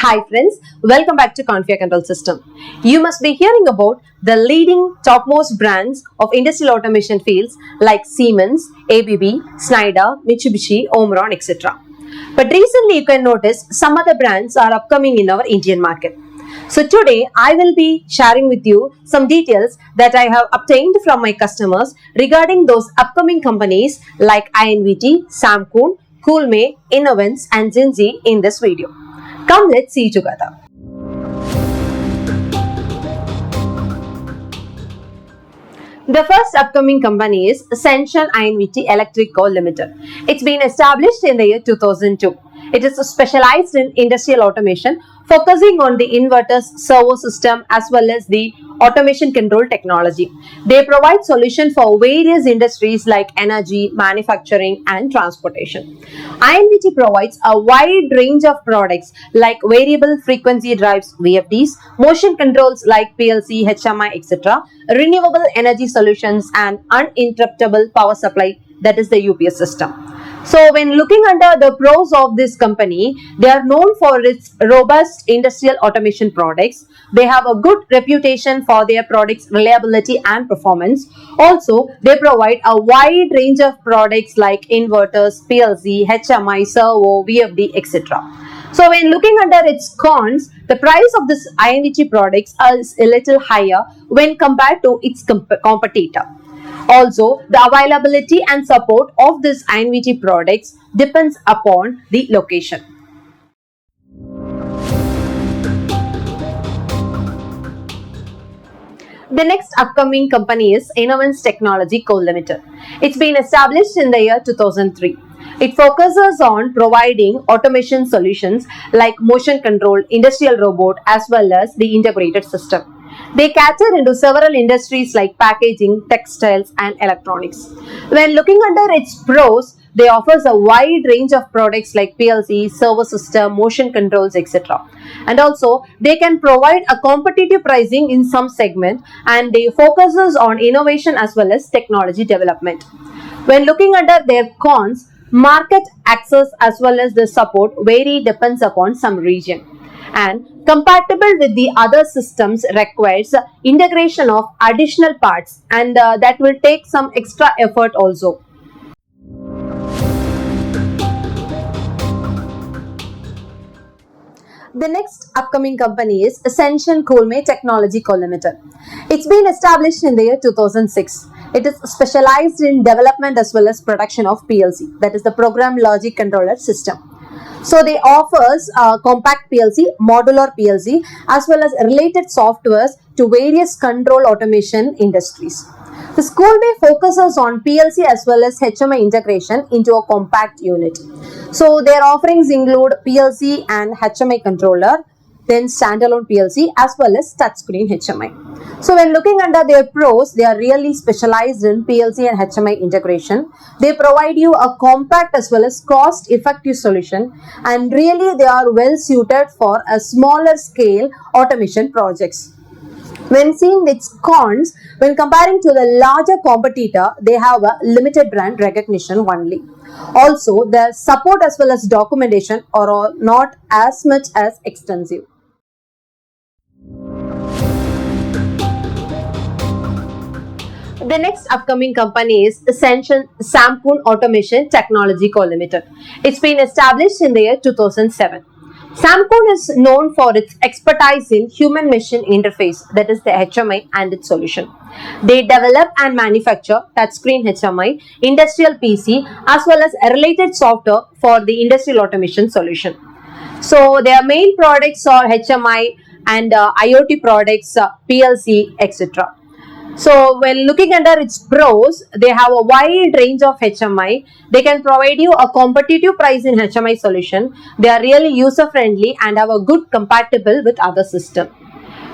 Hi friends, welcome back to Confia Control System. You must be hearing about the leading topmost brands of industrial automation fields like Siemens, ABB, Schneider, Mitsubishi, Omron, etc. But recently you can notice some other brands are upcoming in our Indian market. So today I will be sharing with you some details that I have obtained from my customers regarding those upcoming companies like INVT, Samkoon, Coolmay, Inovance and Xinje in this video. Come, let's see together. The first upcoming company is Ascension Tech Co Limited. It's been established in the year 2002. It is specialized in industrial automation, focusing on the inverters, servo system as well as the automation control technology. They provide solutions for various industries like energy, manufacturing and transportation. INVT provides a wide range of products like variable frequency drives VFDs, motion controls like PLC, HMI, etc., renewable energy solutions and uninterruptible power supply, that is the UPS system. So when looking under the pros of this company, they are known for its robust industrial automation products. They have a good reputation for their products' reliability and performance. Also, they provide a wide range of products like inverters, PLC, HMI, servo, VFD, etc. So when looking under its cons, the price of this INVT products is a little higher when compared to its competitor. Also, the availability and support of this INVT products depends upon the location. The next upcoming company is Inovance Technology Co Limited. It's been established in the year 2003. It focuses on providing automation solutions like motion control, industrial robot as well as the integrated system. They cater into several industries like packaging, textiles and electronics. When looking under its pros, they offers a wide range of products like PLC, servo system, motion controls, etc. And also, they can provide a competitive pricing in some segment and they focuses on innovation as well as technology development. When looking under their cons, market access as well as the support vary depends upon some region. And compatible with the other systems requires integration of additional parts and that will take some extra effort also. The next upcoming company is Ascension Technology Co Limited. It's been established in the year 2006. It is specialized in development as well as production of PLC, that is the Program Logic Controller System. So they offers compact PLC, modular PLC as well as related softwares to various control automation industries. The Coolmay focuses on PLC as well as HMI integration into a compact unit. So their offerings include PLC and HMI controller, then standalone PLC as well as touchscreen HMI. So when looking under their pros, they are really specialized in PLC and HMI integration. They provide you a compact as well as cost-effective solution and really they are well suited for a smaller scale automation projects. When seeing its cons, when comparing to the larger competitor, they have a limited brand recognition only. Also, their support as well as documentation are not as much as extensive. The next upcoming company is Ascension Samkoon Automation Technology Co Limited. It's been established in the year 2007. Samkoon is known for its expertise in human-machine interface, that is the HMI and its solution. They develop and manufacture touchscreen HMI, industrial PC as well as related software for the industrial automation solution. So their main products are HMI and IoT products, PLC, etc. So when looking under its pros, they have a wide range of HMI. They can provide you a competitive price in HMI solution. They are really user friendly and have a good compatible with other systems.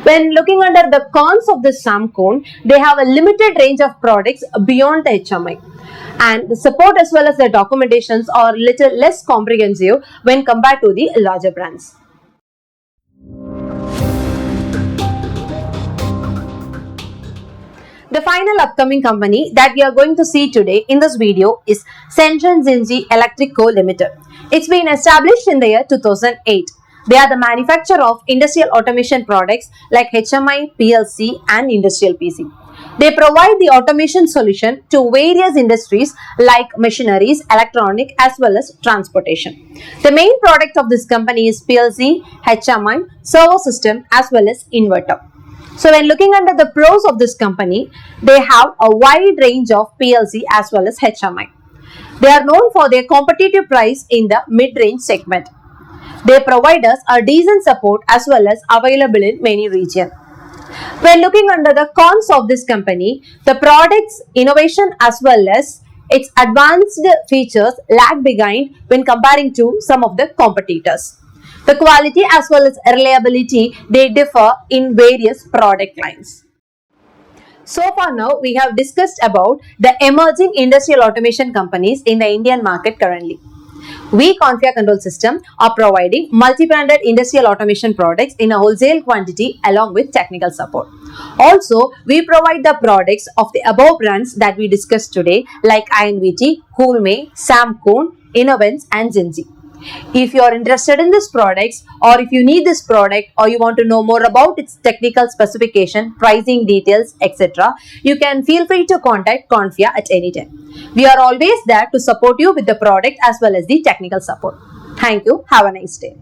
When looking under the cons of the Samkoon, they have a limited range of products beyond the HMI. And the support as well as the documentations are little less comprehensive when compared to the larger brands. The final upcoming company that we are going to see today in this video is Xinje Electric Co Limited. It's been established in the year 2008. They are the manufacturer of industrial automation products like HMI, PLC and industrial PC. They provide the automation solution to various industries like machineries, electronic as well as transportation. The main product of this company is PLC, HMI, servo system as well as inverter. So when looking under the pros of this company, they have a wide range of PLC as well as HMI. They are known for their competitive price in the mid-range segment. They provide us a decent support as well as available in many regions. When looking under the cons of this company, the product's innovation as well as its advanced features lag behind when comparing to some of the competitors. The quality as well as reliability, they differ in various product lines. So far now, we have discussed about the emerging industrial automation companies in the Indian market currently. We, Confia Control System, are providing multi-branded industrial automation products in a wholesale quantity along with technical support. Also, we provide the products of the above brands that we discussed today like INVT, Coolmay, Samkoon, Inovance and Xinje. If you are interested in this products or if you need this product or you want to know more about its technical specification, pricing details, etc., you can feel free to contact Confia at any time. We are always there to support you with the product as well as the technical support. Thank you. Have a nice day.